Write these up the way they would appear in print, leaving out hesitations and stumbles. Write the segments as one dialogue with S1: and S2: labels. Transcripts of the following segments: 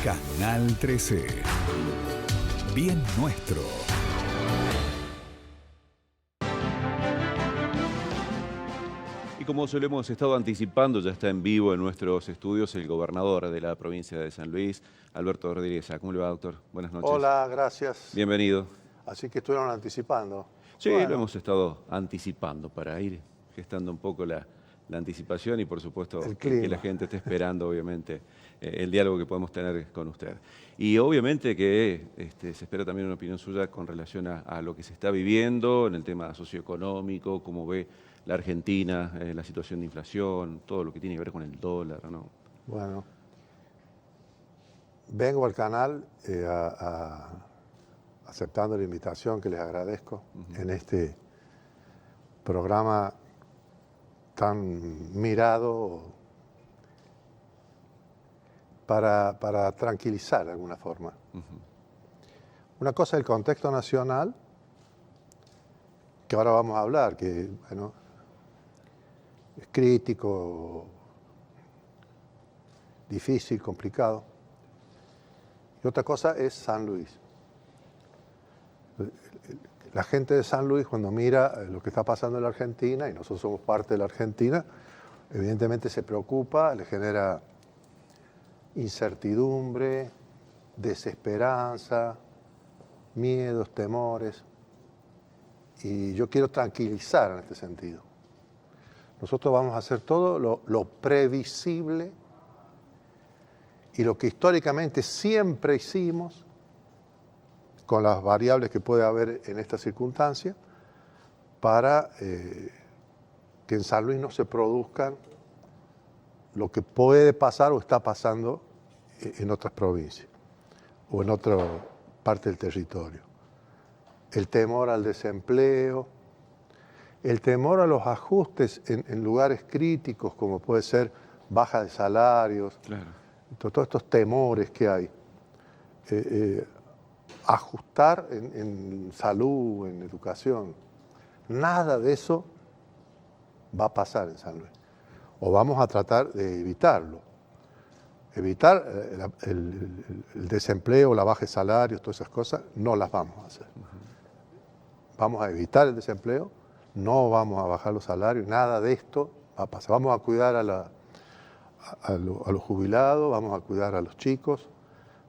S1: Canal 13. Bien nuestro.
S2: Y como se lo hemos estado anticipando, ya está en vivo en nuestros estudios el gobernador de la provincia de San Luis, Alberto Rodríguez. ¿Cómo le va, doctor? Buenas noches.
S3: Hola, gracias.
S2: Bienvenido.
S3: Así que estuvieron anticipando.
S2: Sí,
S3: Bueno,
S2: lo hemos estado anticipando para ir gestando un poco la anticipación y por supuesto
S3: El
S2: que
S3: clima.
S2: la gente esté esperando obviamente el diálogo que podemos tener con usted. Y obviamente que se espera también una opinión suya con relación a lo que se está viviendo en el tema socioeconómico, cómo ve la Argentina, la situación de inflación, todo lo que tiene que ver con el dólar, ¿no?
S3: Bueno, vengo al canal aceptando la invitación que les agradezco en este programa tan mirado para tranquilizar de alguna forma. Una cosa es el contexto nacional, que ahora vamos a hablar, que bueno, es crítico, difícil, complicado. Y otra cosa es San Luis. La gente de San Luis, cuando mira lo que está pasando en la Argentina, y nosotros somos parte de la Argentina, evidentemente se preocupa, le genera incertidumbre, desesperanza, miedos, temores. Y yo quiero tranquilizar en este sentido. Nosotros vamos a hacer todo lo previsible y lo que históricamente siempre hicimos, con las variables que puede haber en esta circunstancia, para que en San Luis no se produzcan lo que puede pasar o está pasando en otras provincias o en otra parte del territorio. El temor al desempleo, el temor a los ajustes en lugares críticos, como puede ser baja de salarios,
S2: Claro.
S3: todos estos temores que hay. Ajustar en salud, en educación, nada de eso va a pasar en San Luis. O vamos a tratar de evitarlo. Evitar el desempleo, la baja de salarios, todas esas cosas, no las vamos a hacer. Vamos a evitar el desempleo, no vamos a bajar los salarios, nada de esto va a pasar. Vamos a cuidar a los jubilados, vamos a cuidar a los chicos,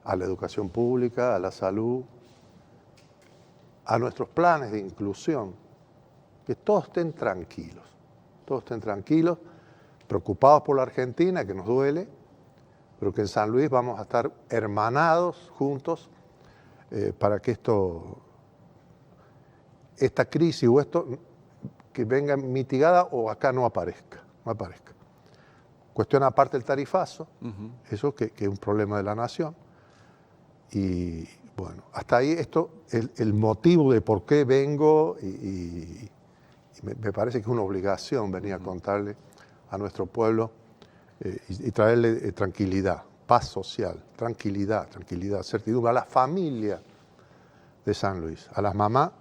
S3: a la educación pública, a la salud, a nuestros planes de inclusión, que todos estén tranquilos, preocupados por la Argentina, que nos duele, pero que en San Luis vamos a estar hermanados juntos para que esta crisis o esto que venga mitigada o acá no aparezca. Cuestión aparte el tarifazo, eso que es un problema de la nación. Y bueno, hasta ahí el motivo de por qué vengo y me parece que es una obligación venir a contarle a nuestro pueblo y traerle tranquilidad, paz social, tranquilidad, certidumbre a la familia de San Luis, a las mamás,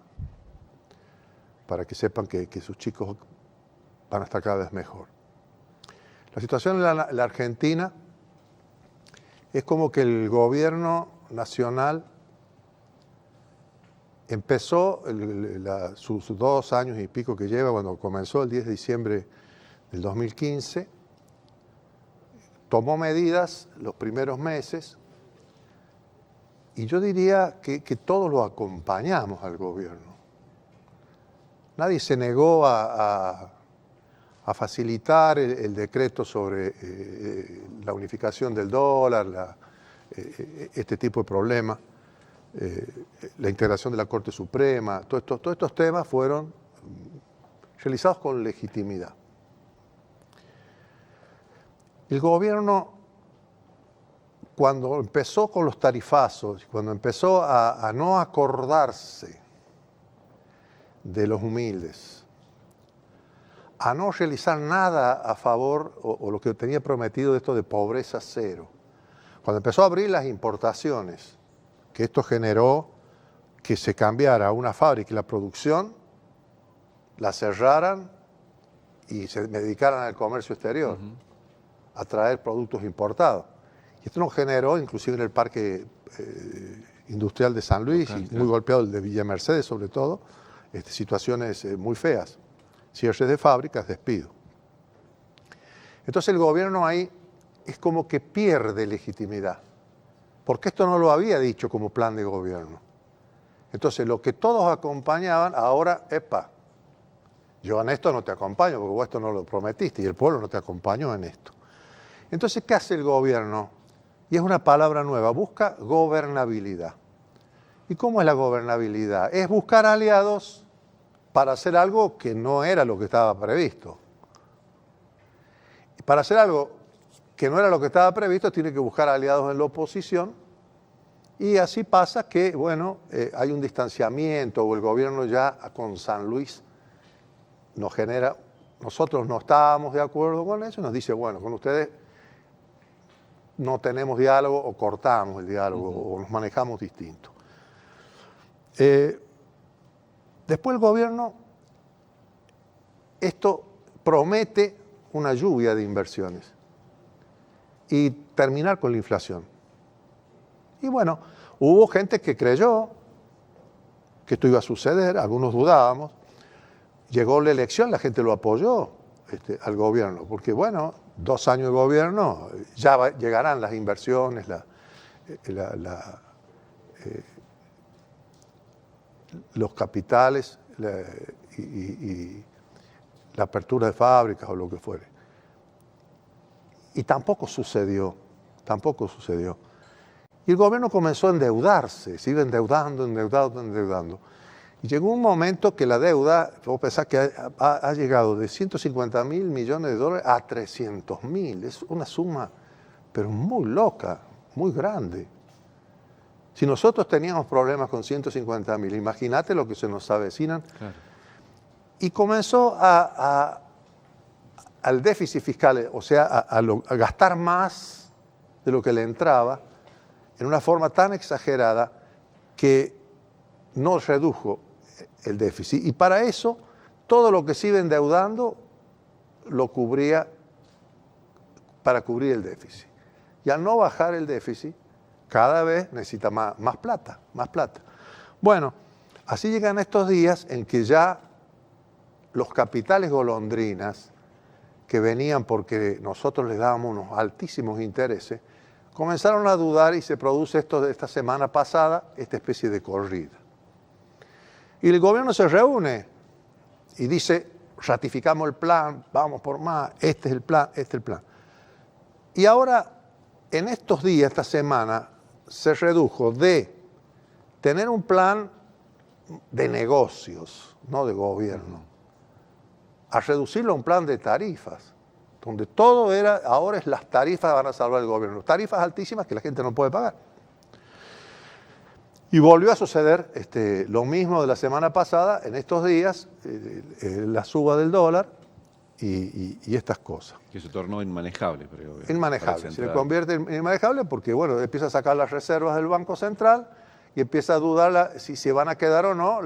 S3: para que sepan que sus chicos van a estar cada vez mejor. La situación en la Argentina es como que el gobierno nacional empezó sus 2 años y pico que lleva, cuando comenzó el 10 de diciembre del 2015, tomó medidas los primeros meses y yo diría que todos lo acompañamos al gobierno. Nadie se negó a facilitar el decreto sobre la unificación del dólar, este tipo de problemas, la integración de la Corte Suprema, todos estos temas fueron realizados con legitimidad. El gobierno, cuando empezó con los tarifazos, cuando empezó a no acordarse de los humildes, a no realizar nada a favor o lo que tenía prometido de esto de pobreza cero, cuando empezó a abrir las importaciones, que esto generó que se cambiara una fábrica y la producción, la cerraran y se dedicaran al comercio exterior, a traer productos importados. Y esto nos generó, inclusive en el parque industrial de San Luis, y muy golpeado el de Villa Mercedes sobre todo, situaciones muy feas, cierres de fábricas, despido. Entonces el gobierno ahí es como que pierde legitimidad, porque esto no lo había dicho como plan de gobierno. Entonces lo que todos acompañaban, ahora, epa, yo en esto no te acompaño, porque vos esto no lo prometiste y el pueblo no te acompañó en esto. Entonces, ¿qué hace el gobierno? Y es una palabra nueva, busca gobernabilidad. ¿Y cómo es la gobernabilidad? Es buscar aliados para hacer algo que no era lo que estaba previsto. Y para hacer algo que no era lo que estaba previsto, tiene que buscar aliados en la oposición. Y así pasa que, bueno, hay un distanciamiento, o el gobierno ya con San Luis nos genera, nosotros no estábamos de acuerdo con eso, nos dice, bueno, con ustedes no tenemos diálogo o cortamos el diálogo o nos manejamos distinto. Después el gobierno, esto promete una lluvia de inversiones y terminar con la inflación. Y bueno, hubo gente que creyó que esto iba a suceder, algunos dudábamos. Llegó la elección, la gente lo apoyó al gobierno, porque bueno, 2 años de gobierno, ya llegarán las inversiones, los capitales y la apertura de fábricas o lo que fuere. Y tampoco sucedió. Y el gobierno comenzó a endeudarse, se iba endeudando. Y llegó un momento que la deuda, vos pensás que ha llegado de 150.000 millones de dólares a 300.000. Es una suma, pero muy loca, muy grande. Si nosotros teníamos problemas con 150.000, imagínate lo que se nos avecinan. Claro. Y comenzó al déficit fiscal, o sea, a gastar más de lo que le entraba, en una forma tan exagerada que no redujo el déficit. Y para eso, todo lo que se iba endeudando lo cubría para cubrir el déficit. Y al no bajar el déficit, cada vez necesita más plata. Bueno, así llegan estos días en que ya los capitales golondrinas, que venían porque nosotros les dábamos unos altísimos intereses, comenzaron a dudar y se produce esto de esta semana pasada, esta especie de corrida. Y el gobierno se reúne y dice, ratificamos el plan, vamos por más, este es el plan. Y ahora, en estos días, esta semana, se redujo de tener un plan de negocios, no de gobierno, a reducirlo a un plan de tarifas, donde todo era, ahora es las tarifas van a salvar el gobierno, tarifas altísimas que la gente no puede pagar. Y volvió a suceder lo mismo de la semana pasada, en estos días, la suba del dólar y estas cosas.
S2: Que se tornó inmanejable.
S3: Inmanejable, se le convierte en inmanejable porque, bueno, empieza a sacar las reservas del Banco Central y empieza a dudar si se van a quedar o no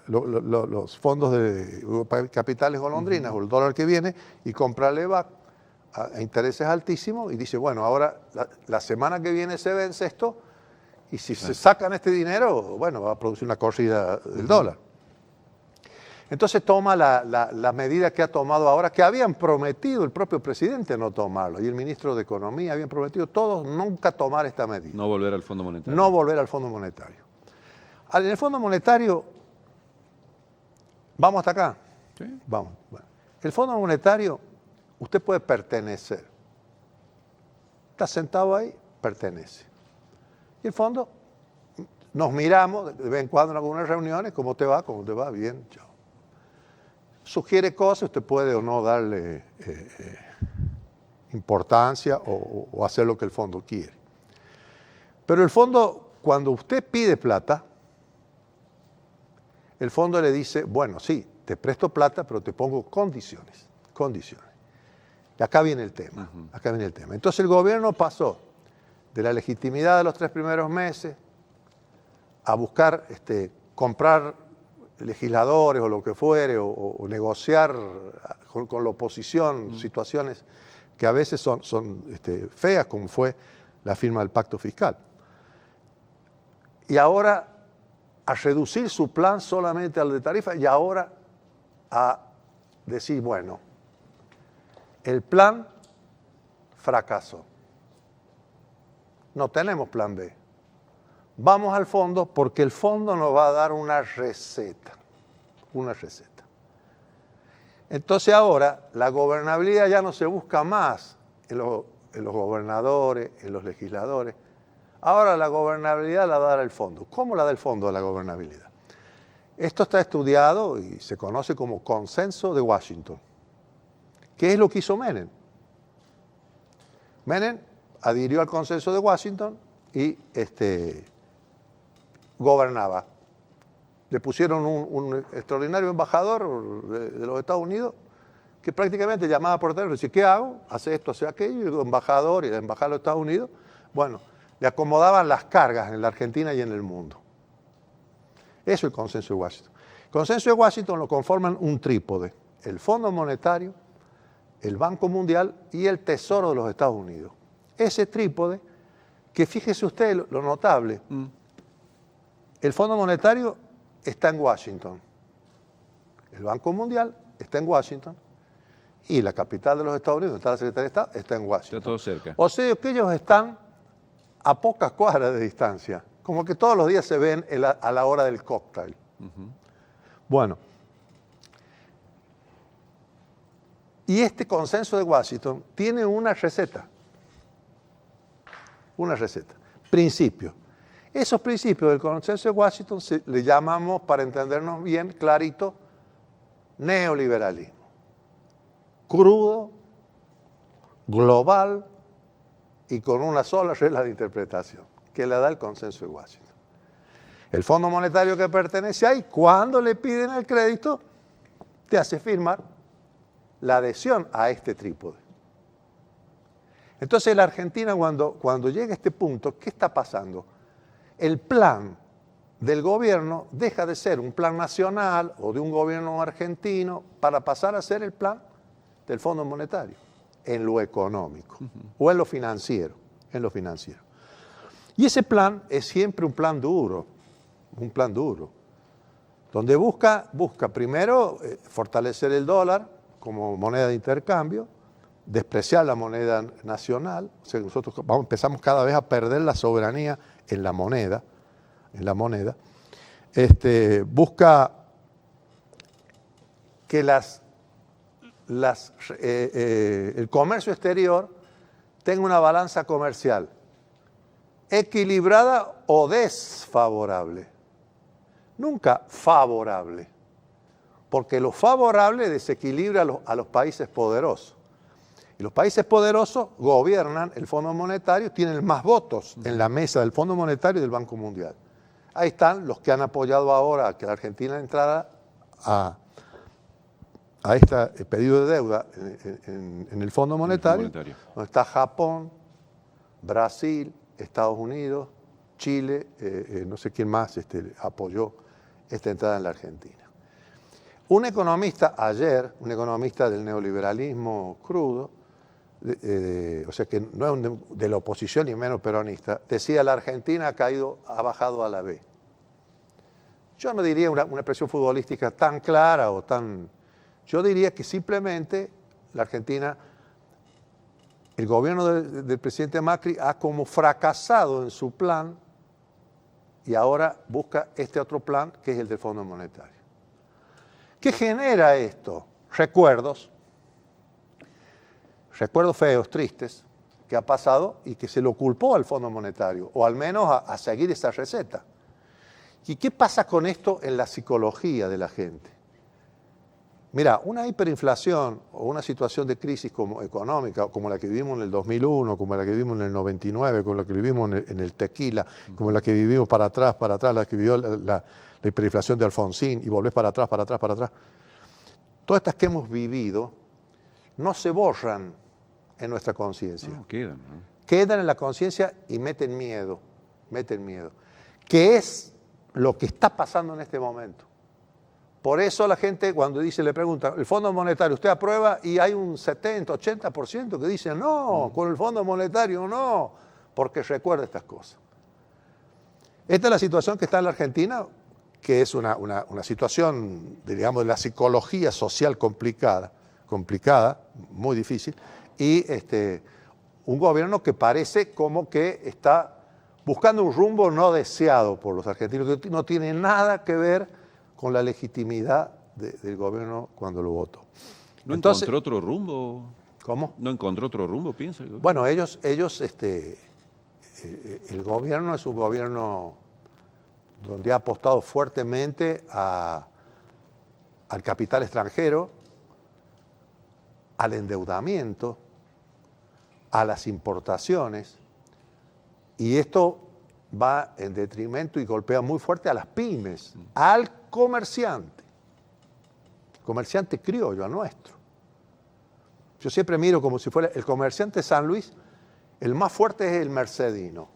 S3: los fondos de capitales golondrinas o el dólar que viene y comprarle a intereses altísimos y dice, bueno, ahora la semana que viene se vence esto y si se sacan este dinero, bueno, va a producir una corrida del dólar. Entonces toma la medida que ha tomado ahora, que habían prometido el propio presidente no tomarlo, y el ministro de Economía habían prometido todos nunca tomar esta medida.
S2: No volver al Fondo Monetario.
S3: No volver al Fondo Monetario. En el Fondo Monetario, vamos hasta acá.
S2: ¿Sí?
S3: Vamos. Bueno. El Fondo Monetario, usted puede pertenecer. Está sentado ahí, pertenece. Y el fondo, nos miramos de vez en cuando en algunas reuniones, ¿cómo te va? ¿Cómo te va? Bien, chao. Sugiere cosas, usted puede o no darle importancia o hacer lo que el fondo quiere. Pero el fondo, cuando usted pide plata, el fondo le dice, bueno, sí, te presto plata, pero te pongo condiciones. Y acá viene el tema. Entonces el gobierno pasó de la legitimidad de los 3 primeros meses a buscar comprar legisladores o lo que fuere, o negociar con la oposición situaciones que a veces son feas, como fue la firma del pacto fiscal. Y ahora a reducir su plan solamente al de tarifa y ahora a decir, bueno, el plan fracasó. No tenemos plan B. Vamos al fondo porque el fondo nos va a dar una receta. Una receta. Entonces ahora la gobernabilidad ya no se busca más en los gobernadores, en los legisladores. Ahora la gobernabilidad la da el fondo. ¿Cómo la da el fondo a la gobernabilidad? Esto está estudiado y se conoce como consenso de Washington. ¿Qué es lo que hizo Menem? Menem adhirió al consenso de Washington y gobernaba. Le pusieron un extraordinario embajador de los Estados Unidos que prácticamente llamaba por teléfono y decía, ¿qué hago? Hace esto, hace aquello, y el embajador y la embajada de los Estados Unidos, bueno, le acomodaban las cargas en la Argentina y en el mundo. Eso es el consenso de Washington. El consenso de Washington lo conforman un trípode, el Fondo Monetario, el Banco Mundial y el Tesoro de los Estados Unidos. Ese trípode, que fíjese usted lo notable, el Fondo Monetario está en Washington, el Banco Mundial está en Washington y la capital de los Estados Unidos, donde está la Secretaría de Estado, está en Washington.
S2: Está todo cerca.
S3: O sea que ellos están a pocas cuadras de distancia, como que todos los días se ven a la hora del cóctel. Bueno, y este consenso de Washington tiene una receta, principios. Esos principios del consenso de Washington le llamamos, para entendernos bien, clarito, neoliberalismo. Crudo, global y con una sola regla de interpretación, que le da el consenso de Washington. El Fondo Monetario que pertenece ahí, cuando le piden el crédito, te hace firmar la adhesión a este trípode. Entonces la Argentina, cuando llega a este punto, ¿qué está pasando? El plan del gobierno deja de ser un plan nacional o de un gobierno argentino para pasar a ser el plan del Fondo Monetario, en lo económico o en lo financiero, Y ese plan es siempre un plan duro, donde busca primero fortalecer el dólar como moneda de intercambio, despreciar la moneda nacional, o sea, nosotros empezamos cada vez a perder la soberanía en la moneda, busca que el comercio exterior tenga una balanza comercial equilibrada o desfavorable, nunca favorable, porque lo favorable desequilibra a los países poderosos. Y los países poderosos gobiernan el Fondo Monetario, tienen más votos en la mesa del Fondo Monetario y del Banco Mundial. Ahí están los que han apoyado ahora que la Argentina entrara a este pedido de deuda en el Fondo Monetario, donde está Japón, Brasil, Estados Unidos, Chile, no sé quién más apoyó esta entrada en la Argentina. Un economista ayer, un economista del neoliberalismo crudo, o sea que no es de la oposición ni menos peronista, decía la Argentina ha bajado a la B. Yo no diría una expresión futbolística tan clara o tan... Yo diría que simplemente la Argentina, el gobierno del presidente Macri ha como fracasado en su plan y ahora busca este otro plan que es el del Fondo Monetario. ¿Qué genera esto? Recuerdos feos, tristes, que ha pasado y que se lo culpó al Fondo Monetario, o al menos a seguir esa receta. ¿Y qué pasa con esto en la psicología de la gente? Mira, una hiperinflación o una situación de crisis económica, como la que vivimos en el 2001, como la que vivimos en el 99, como la que vivimos en el tequila, como la que vivimos para atrás, la que vivió la hiperinflación de Alfonsín y volvés para atrás. Todas estas que hemos vivido no se borran en nuestra conciencia.
S2: No, quedan, ¿no?
S3: Quedan en la conciencia y meten miedo. ¿Qué es lo que está pasando en este momento? Por eso la gente cuando le pregunta, el Fondo Monetario, ¿usted aprueba? Y hay un 70, 80% que dice, no, con el Fondo Monetario no, porque recuerda estas cosas. Esta es la situación que está en la Argentina, que es una situación, digamos, de la psicología social complicada, muy difícil, y un gobierno que parece como que está buscando un rumbo no deseado por los argentinos, que no tiene nada que ver con la legitimidad del gobierno cuando lo votó.
S2: ¿No encontró otro rumbo?
S3: ¿Cómo?
S2: ¿No encontró otro rumbo, piensa?
S3: Bueno, el gobierno es un gobierno donde ha apostado fuertemente al capital extranjero, al endeudamiento, a las importaciones, y esto va en detrimento y golpea muy fuerte a las pymes, al comerciante criollo, al nuestro. Yo siempre miro como si fuera el comerciante de San Luis, el más fuerte es el mercedino.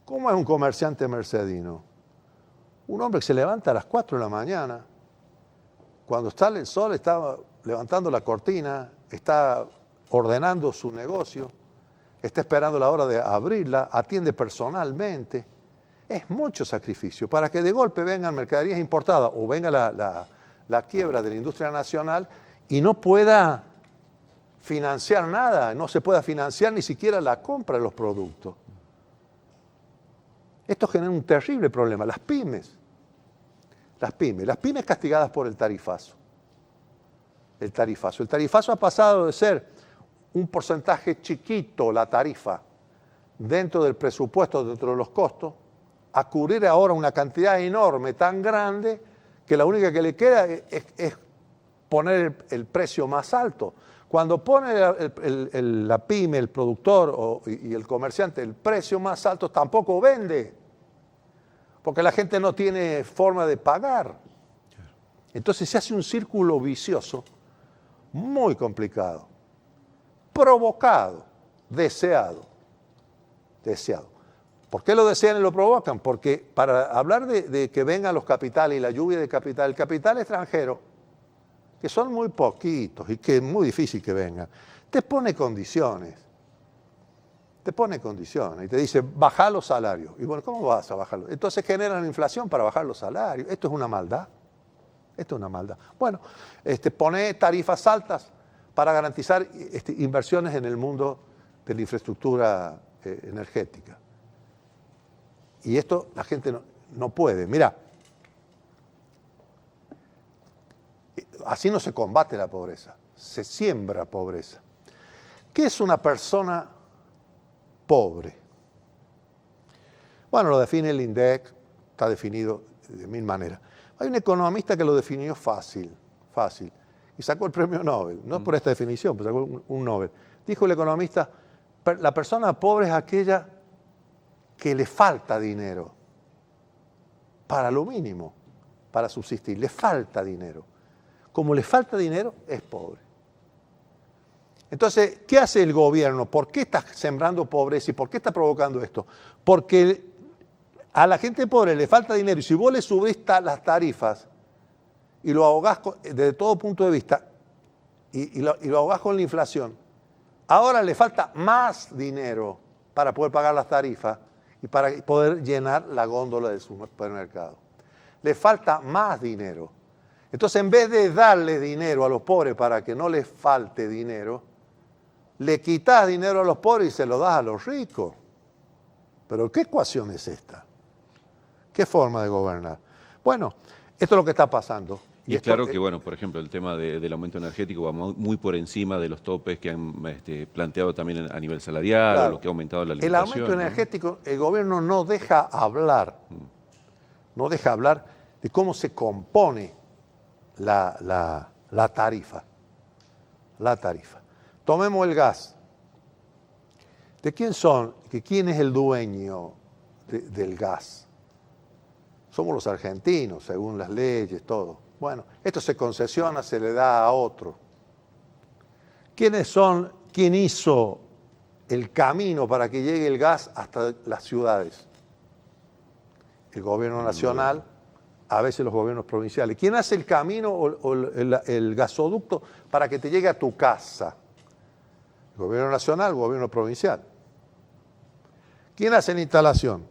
S3: ¿Cómo es un comerciante mercedino? Un hombre que se levanta a las 4 de la mañana, cuando sale el sol, está levantando la cortina, está ordenando su negocio, está esperando la hora de abrirla, atiende personalmente. Es mucho sacrificio para que de golpe vengan mercaderías importadas o venga la quiebra de la industria nacional y no pueda financiar nada, no se pueda financiar ni siquiera la compra de los productos. Esto genera un terrible problema. Las pymes castigadas por el tarifazo. El tarifazo ha pasado de ser un porcentaje chiquito, la tarifa, dentro del presupuesto, dentro de los costos, a cubrir ahora una cantidad enorme, tan grande, que la única que le queda es poner el precio más alto. Cuando pone la pyme, el productor y el comerciante el precio más alto, tampoco vende, porque la gente no tiene forma de pagar. Entonces se hace un círculo vicioso muy complicado, provocado, deseado. ¿Por qué lo desean y lo provocan? Porque para hablar de que vengan los capitales y la lluvia de capital, el capital extranjero, que son muy poquitos y que es muy difícil que vengan, te pone condiciones. Y te dice, baja los salarios. Y bueno, ¿cómo vas a bajarlos? Entonces generan inflación para bajar los salarios. Esto es una maldad. Bueno, pone tarifas altas para garantizar inversiones en el mundo de la infraestructura energética. Y esto la gente no puede. Mira, así no se combate la pobreza, se siembra pobreza. ¿Qué es una persona pobre? Bueno, lo define el INDEC, está definido de mil maneras. Hay un economista que lo definió fácil, y sacó el premio Nobel, no por esta definición, pero sacó un Nobel. Dijo el economista, la persona pobre es aquella que le falta dinero para lo mínimo, para subsistir, le falta dinero. Como le falta dinero, es pobre. Entonces, ¿qué hace el gobierno? ¿Por qué está sembrando pobreza y por qué está provocando esto? Porque a la gente pobre le falta dinero y si vos le subís las tarifas y lo ahogás desde todo punto de vista y lo ahogás con la inflación, ahora le falta más dinero para poder pagar las tarifas y para poder llenar la góndola del supermercado. Le falta más dinero. Entonces, en vez de darle dinero a los pobres para que no les falte dinero, le quitas dinero a los pobres y se lo das a los ricos. ¿Pero qué ecuación es esta? ¿Qué forma de gobernar? Bueno, esto es lo que está pasando.
S2: Y es claro que, bueno, por ejemplo, el tema del aumento energético va muy por encima de los topes que han planteado también a nivel salarial, claro, o lo que ha aumentado la alimentación.
S3: El aumento energético, el gobierno no deja hablar de cómo se compone la tarifa. Tomemos el gas. ¿De quién son? ¿Quién es el dueño del gas? Somos los argentinos, según las leyes, todo. Bueno, esto se concesiona, se le da a otro. ¿Quién hizo el camino para que llegue el gas hasta las ciudades? El gobierno nacional a veces los gobiernos provinciales. ¿Quién hace el camino o el gasoducto para que te llegue a tu casa? ¿El gobierno nacional o el gobierno provincial? ¿Quién hace la instalación?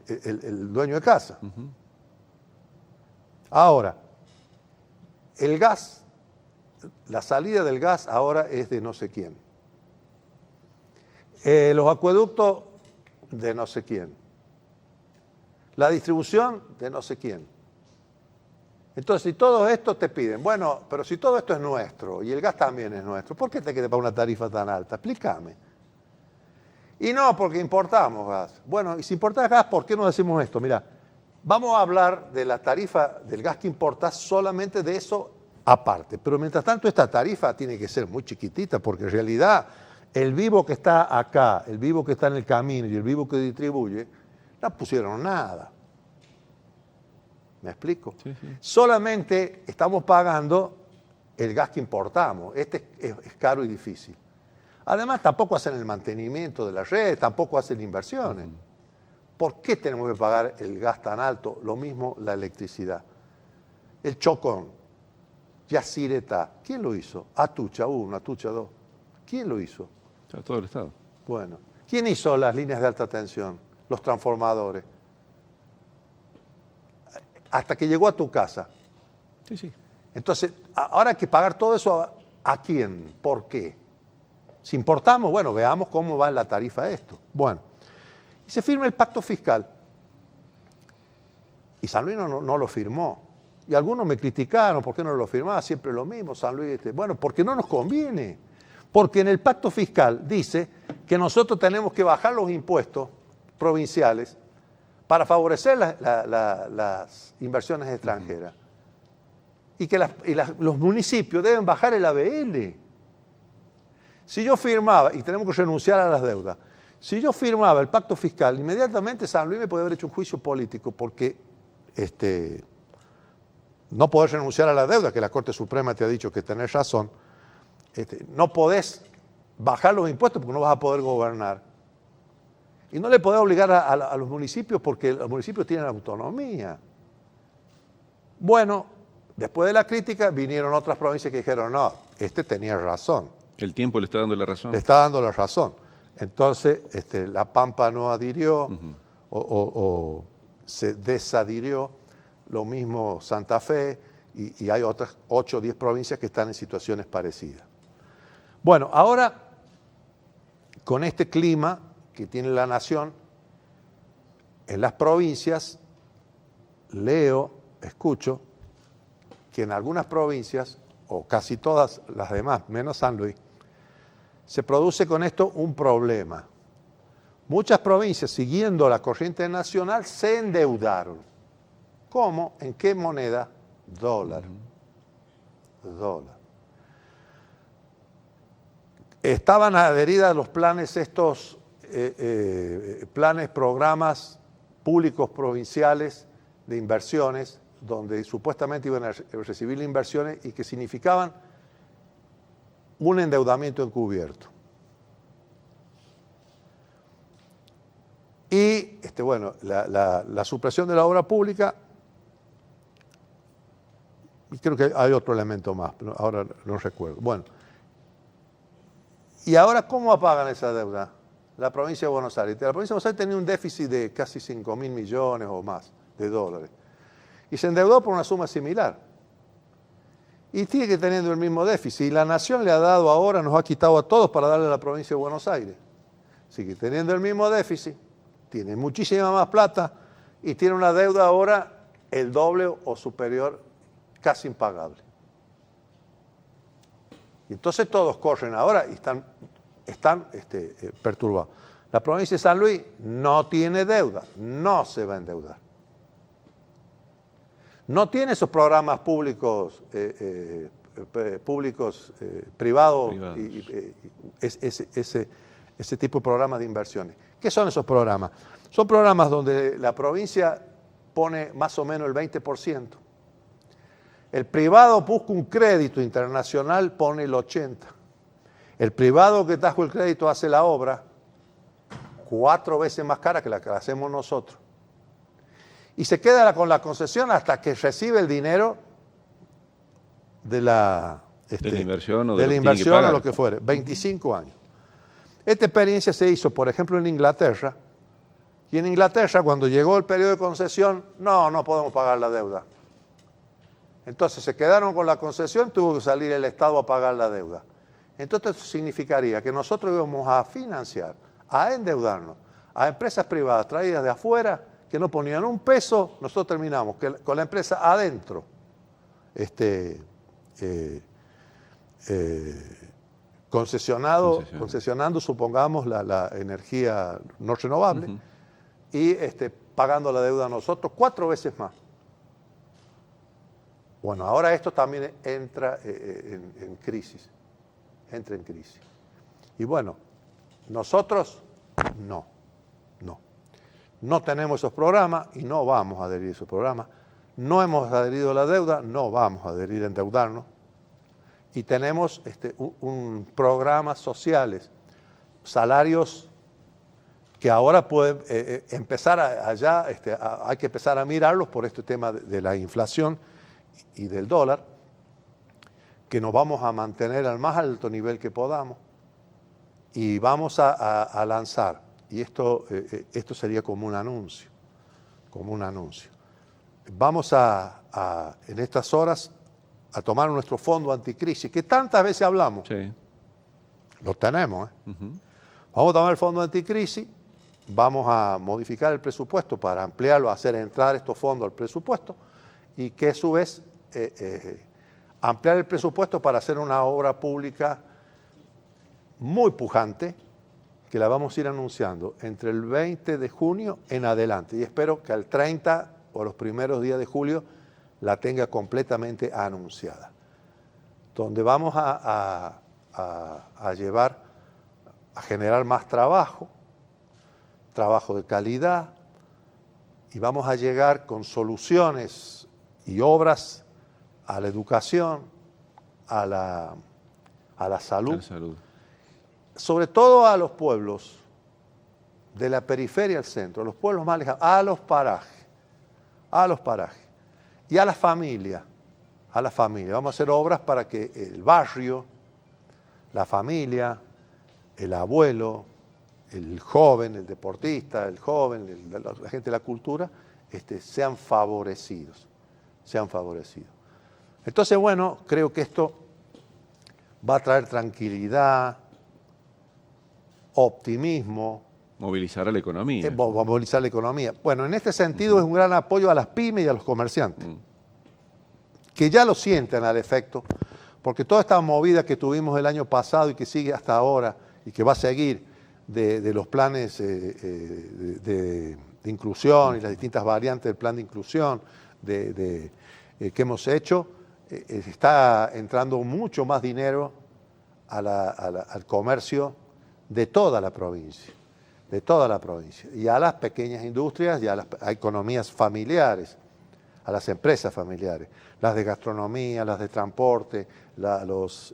S3: El dueño de casa. Ahora, el gas, la salida del gas ahora es de no sé quién. Los acueductos de no sé quién. La distribución de no sé quién. Entonces, si todo esto te piden, bueno, pero si todo esto es nuestro y el gas también es nuestro, ¿por qué te queda para una tarifa tan alta? Explícame. Y no, porque importamos gas. Bueno, y si importas gas, ¿por qué no decimos esto? Mira, vamos a hablar de la tarifa del gas que importas, solamente de eso aparte. Pero mientras tanto, esta tarifa tiene que ser muy chiquitita, porque en realidad el vivo que está acá, el vivo que está en el camino y el vivo que distribuye, no pusieron nada. ¿Me explico? Sí, sí. Solamente estamos pagando el gas que importamos. Este es caro y difícil. Además, tampoco hacen el mantenimiento de la red, tampoco hacen inversiones. ¿Por qué tenemos que pagar el gas tan alto? Lo mismo la electricidad. El Chocón, Yacyretá, ¿quién lo hizo? Atucha 1, Atucha 2. ¿Quién lo hizo?
S2: Todo el Estado.
S3: Bueno, ¿quién hizo las líneas de alta tensión? Los transformadores. Hasta que llegó a tu casa.
S2: Sí, sí.
S3: Entonces, ahora hay que pagar todo eso, ¿a quién? ¿Por qué? Si importamos, bueno, veamos cómo va la tarifa esto. Bueno, y se firma el pacto fiscal. Y San Luis no lo firmó. Y algunos me criticaron, ¿por qué no lo firmaba? Siempre lo mismo, San Luis. Bueno, porque no nos conviene. Porque en el pacto fiscal dice que nosotros tenemos que bajar los impuestos provinciales para favorecer las inversiones extranjeras. Y que los municipios deben bajar el ABL. Si yo firmaba, y tenemos que renunciar a las deudas, si yo firmaba el pacto fiscal, inmediatamente San Luis me puede haber hecho un juicio político porque no podés renunciar a la deuda, que la Corte Suprema te ha dicho que tenés razón. No podés bajar los impuestos porque no vas a poder gobernar. Y no le podés obligar a los municipios porque los municipios tienen autonomía. Bueno, después de la crítica vinieron otras provincias que dijeron, no, tenía razón.
S2: El tiempo le está dando la razón.
S3: Le está dando la razón. Entonces, La Pampa no adhirió o se desadhirió, lo mismo Santa Fe, y hay otras 8 o 10 provincias que están en situaciones parecidas. Bueno, ahora, con este clima que tiene la nación, en las provincias, escucho, que en algunas provincias, o casi todas las demás, menos San Luis, se produce con esto un problema. Muchas provincias, siguiendo la corriente nacional, se endeudaron. ¿Cómo? ¿En qué moneda? Dólar. Dólar. Estaban adheridas a los planes programas públicos provinciales de inversiones, donde supuestamente iban a recibir inversiones y que significaban un endeudamiento encubierto. Y, la supresión de la obra pública, y creo que hay otro elemento más, pero ahora no recuerdo. Bueno, ¿y ahora cómo apagan esa deuda? La provincia de Buenos Aires. La provincia de Buenos Aires tenía un déficit de casi 5.000 millones o más de dólares. Y se endeudó por una suma similar. Y sigue teniendo el mismo déficit. Y la nación le ha dado ahora, nos ha quitado a todos para darle a la provincia de Buenos Aires. Sigue teniendo el mismo déficit, tiene muchísima más plata y tiene una deuda ahora el doble o superior, casi impagable. Y entonces todos corren ahora y están perturbados. La provincia de San Luis no tiene deuda, no se va a endeudar. No tiene esos programas públicos, privados. Y ese tipo de programas de inversiones. ¿Qué son esos programas? Son programas donde la provincia pone más o menos el 20%. El privado busca un crédito internacional, pone el 80%. El privado que trajo el crédito hace la obra 4 veces más cara que la que hacemos nosotros. y se queda con la concesión hasta que recibe el dinero de la
S2: inversión o
S3: de
S2: de
S3: la
S2: lo que tiene que
S3: inversión o
S2: pagar.
S3: lo que fuere, 25 años. Esta experiencia se hizo, por ejemplo, en Inglaterra, y en Inglaterra cuando llegó el periodo de concesión, no podemos pagar la deuda. Entonces se quedaron con la concesión, tuvo que salir el Estado a pagar la deuda. Entonces eso significaría que nosotros íbamos a financiar, a endeudarnos a empresas privadas traídas de afuera que no ponían un peso, nosotros terminamos con la empresa adentro, concesionando, supongamos, la energía no renovable y pagando la deuda a nosotros 4 veces más. Bueno, ahora esto también entra en crisis, entra en crisis. Y bueno, nosotros no tenemos esos programas y no vamos a adherir a esos programas. No hemos adherido a la deuda, no vamos a adherir a endeudarnos. Y tenemos un programas sociales, salarios que ahora pueden empezar hay que empezar a mirarlos por este tema de la inflación y del dólar, que nos vamos a mantener al más alto nivel que podamos y vamos a lanzar, y esto sería como un anuncio, Vamos en estas horas a tomar nuestro fondo anticrisis, que tantas veces hablamos.
S2: Sí.
S3: Lo tenemos. Vamos a tomar el fondo anticrisis, vamos a modificar el presupuesto para ampliarlo, hacer entrar estos fondos al presupuesto y que a su vez ampliar el presupuesto para hacer una obra pública muy pujante que la vamos a ir anunciando entre el 20 de junio en adelante y espero que al 30 o los primeros días de julio la tenga completamente anunciada, donde vamos a generar más trabajo de calidad, y vamos a llegar con soluciones y obras a la educación, a la salud, sobre todo a los pueblos de la periferia al centro, a los pueblos más lejanos, a los parajes, y a la familia. Vamos a hacer obras para que el barrio, la familia, el abuelo, el joven, el deportista, el joven, la gente de la cultura, sean favorecidos. Entonces, bueno, creo que esto va a traer tranquilidad, optimismo.
S2: Movilizar a la economía.
S3: Movilizar la economía. Bueno, en este sentido es un gran apoyo a las pymes y a los comerciantes, que ya lo sienten al efecto, porque toda esta movida que tuvimos el año pasado y que sigue hasta ahora y que va a seguir de los planes de inclusión y las distintas variantes del plan de inclusión que hemos hecho, está entrando mucho más dinero al comercio de toda la provincia. Y a las pequeñas industrias y a economías familiares, a las empresas familiares, las de gastronomía, las de transporte, los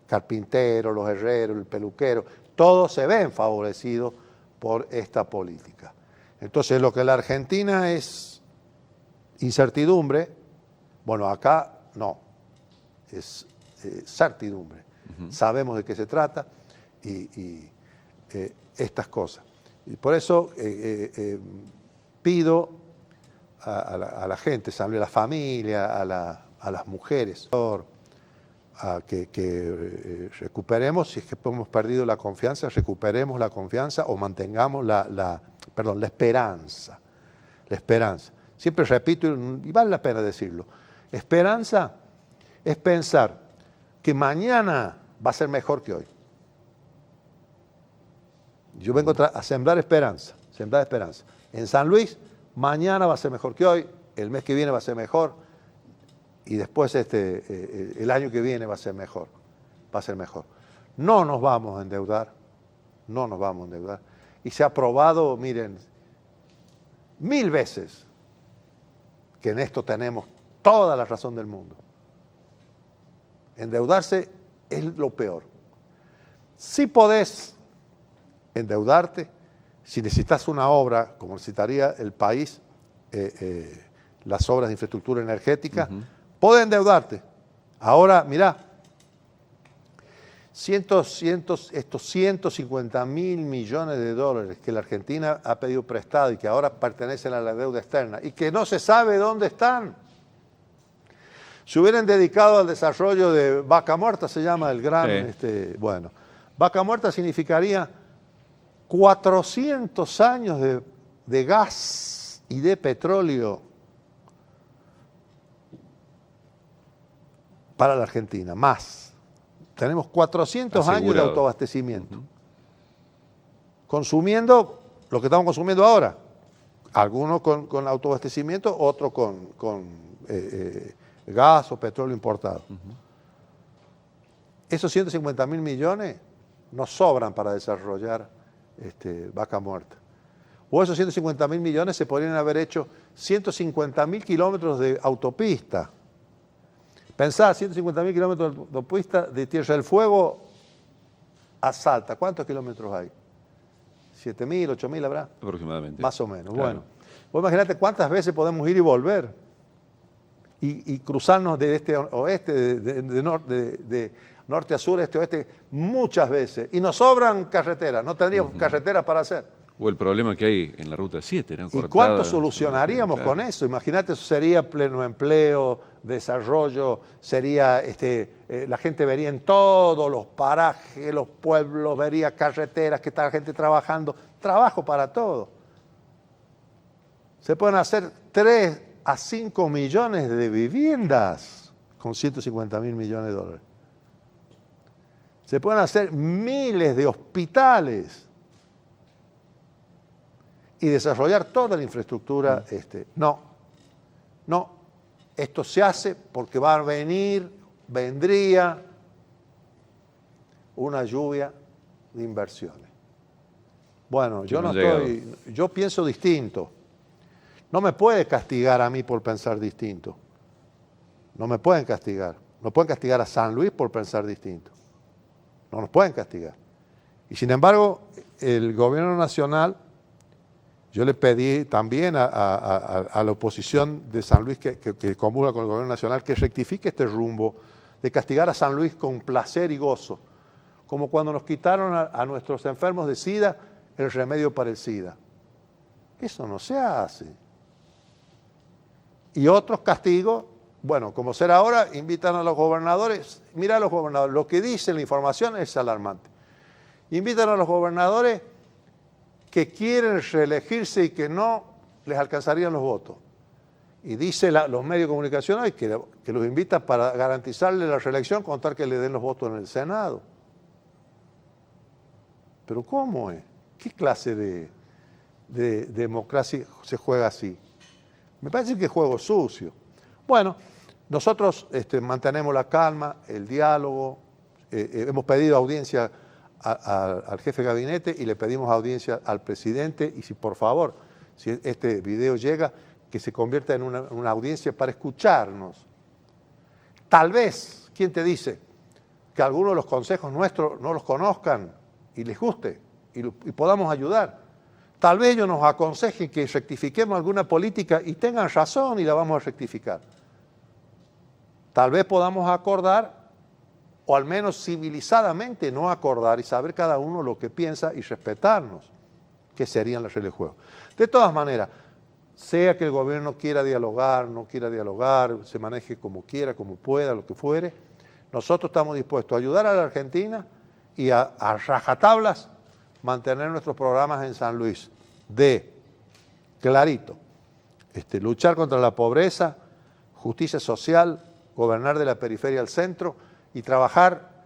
S3: carpinteros, los herreros, el peluquero, todos se ven favorecidos por esta política. Entonces, lo que en la Argentina es incertidumbre, bueno, acá no, es certidumbre. Sabemos de qué se trata y estas cosas. Y por eso pido a la gente, a la familia, a las mujeres, a que recuperemos, si es que hemos perdido la confianza, recuperemos la confianza o mantengamos la esperanza. La esperanza. Siempre repito, y vale la pena decirlo, esperanza es pensar que mañana va a ser mejor que hoy. Yo vengo a sembrar esperanza. En San Luis, mañana va a ser mejor que hoy, el mes que viene va a ser mejor, y después el año que viene va a ser mejor. No nos vamos a endeudar. Y se ha probado, miren, 1000 veces que en esto tenemos toda la razón del mundo. Endeudarse es lo peor. Si podés endeudarte, si necesitas una obra, como necesitaría el país, las obras de infraestructura energética, podés endeudarte. Ahora, mirá, estos 150.000 millones de dólares que la Argentina ha pedido prestado y que ahora pertenecen a la deuda externa y que no se sabe dónde están. Se hubieran dedicado al desarrollo de Vaca Muerta, se llama el gran, bueno, Vaca Muerta significaría 400 años de gas y de petróleo para la Argentina, más. Tenemos 400 años de autoabastecimiento. Consumiendo lo que estamos consumiendo ahora. Algunos con autoabastecimiento, otros con gas o petróleo importado. Esos 150.000 millones nos sobran para desarrollar Vaca Muerta. O esos 150.000 millones se podrían haber hecho 150.000 kilómetros de autopista. Pensá, 150.000 kilómetros de autopista de Tierra del Fuego a Salta. ¿Cuántos kilómetros hay? 7.000, 8.000 habrá.
S2: Aproximadamente.
S3: Más o menos.
S2: Claro.
S3: Bueno, vos imaginate cuántas veces podemos ir y volver. Y cruzarnos de este a oeste, de norte a sur, este a oeste, muchas veces. Y nos sobran carreteras, no tendríamos carreteras para hacer.
S2: O el problema que hay en la Ruta 7, ¿no?
S3: ¿Y cuánto solucionaríamos con eso? Imagínate, eso sería pleno empleo, desarrollo, sería, la gente vería en todos los parajes, los pueblos, vería carreteras, que está la gente trabajando, trabajo para todo. Se pueden hacer 3 a 5 millones de viviendas con 150.000 millones de dólares. Se pueden hacer miles de hospitales y desarrollar toda la infraestructura. No, esto se hace porque vendría una lluvia de inversiones. Bueno, yo pienso distinto. No me puede castigar a mí por pensar distinto. No me pueden castigar. No pueden castigar a San Luis por pensar distinto. No nos pueden castigar. Y sin embargo, el gobierno nacional, yo le pedí también a la oposición de San Luis que comulga con el gobierno nacional que rectifique este rumbo de castigar a San Luis con placer y gozo, como cuando nos quitaron a nuestros enfermos de SIDA el remedio para el SIDA. Eso no se hace. Y otros castigos, bueno, como será ahora, invitan a los gobernadores. Mira a los gobernadores, lo que dice la información es alarmante. Invitan a los gobernadores que quieren reelegirse y que no les alcanzarían los votos. Y dice los medios de comunicación hoy que los invitan para garantizarle la reelección, contar que le den los votos en el Senado. ¿Pero cómo es? ¿Qué clase de democracia se juega así? Me parece que es juego sucio. Bueno, nosotros mantenemos la calma, el diálogo, hemos pedido audiencia al jefe de gabinete y le pedimos audiencia al presidente y si por favor, si este video llega, que se convierta en una audiencia para escucharnos. Tal vez, ¿quién te dice? Que algunos de los consejos nuestros no los conozcan y les guste y podamos ayudar. Tal vez ellos nos aconsejen que rectifiquemos alguna política y tengan razón y la vamos a rectificar. Tal vez podamos acordar, o al menos civilizadamente no acordar y saber cada uno lo que piensa y respetarnos, que serían las reglas del juego. De todas maneras, sea que el gobierno quiera dialogar, no quiera dialogar, se maneje como quiera, como pueda, lo que fuere, nosotros estamos dispuestos a ayudar a la Argentina y a rajatablas mantener nuestros programas en San Luis de, clarito, luchar contra la pobreza, justicia social, gobernar de la periferia al centro y trabajar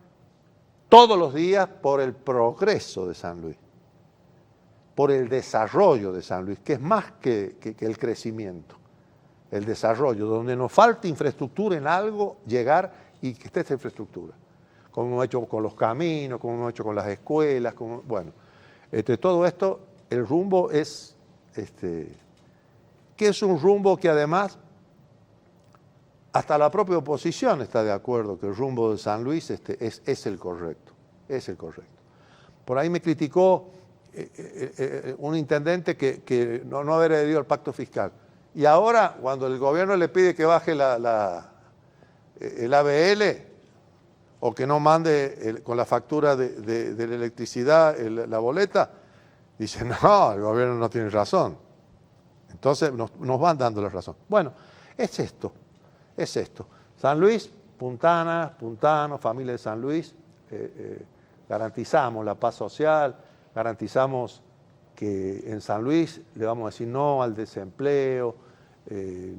S3: todos los días por el progreso de San Luis, por el desarrollo de San Luis, que es más que el crecimiento, el desarrollo, donde nos falta infraestructura en algo, llegar y que esté esta infraestructura, como hemos hecho con los caminos, como hemos hecho con las escuelas, bueno, todo esto, el rumbo es, que es un rumbo que además hasta la propia oposición está de acuerdo que el rumbo de San Luis es el correcto, es el correcto. Por ahí me criticó un intendente que no haber adherido al pacto fiscal. Y ahora, cuando el gobierno le pide que baje el ABL o que no mande con la factura de la electricidad la boleta, dice, no, el gobierno no tiene razón. Entonces nos van dando la razón. Bueno, es esto. San Luis, Puntano, familia de San Luis, garantizamos la paz social, garantizamos que en San Luis le vamos a decir no al desempleo,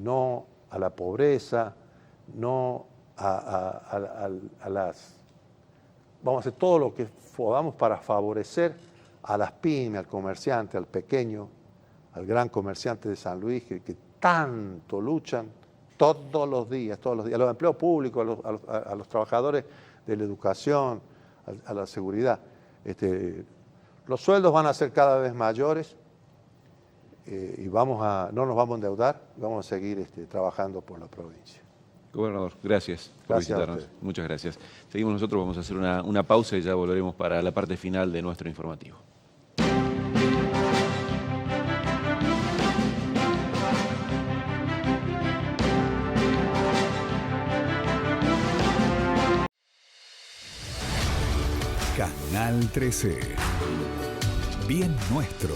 S3: no a la pobreza, no a las... Vamos a hacer todo lo que podamos para favorecer a las pymes, al comerciante, al pequeño, al gran comerciante de San Luis, que tanto luchan todos los días, a los empleos públicos, a los trabajadores de la educación, a la seguridad. Los sueldos van a ser cada vez mayores y no nos vamos a endeudar, vamos a seguir trabajando por la provincia.
S2: Gobernador, gracias por visitarnos. Muchas gracias. Seguimos nosotros, vamos a hacer una pausa y ya volveremos para la parte final de nuestro informativo.
S1: Canal 13. Bien nuestro.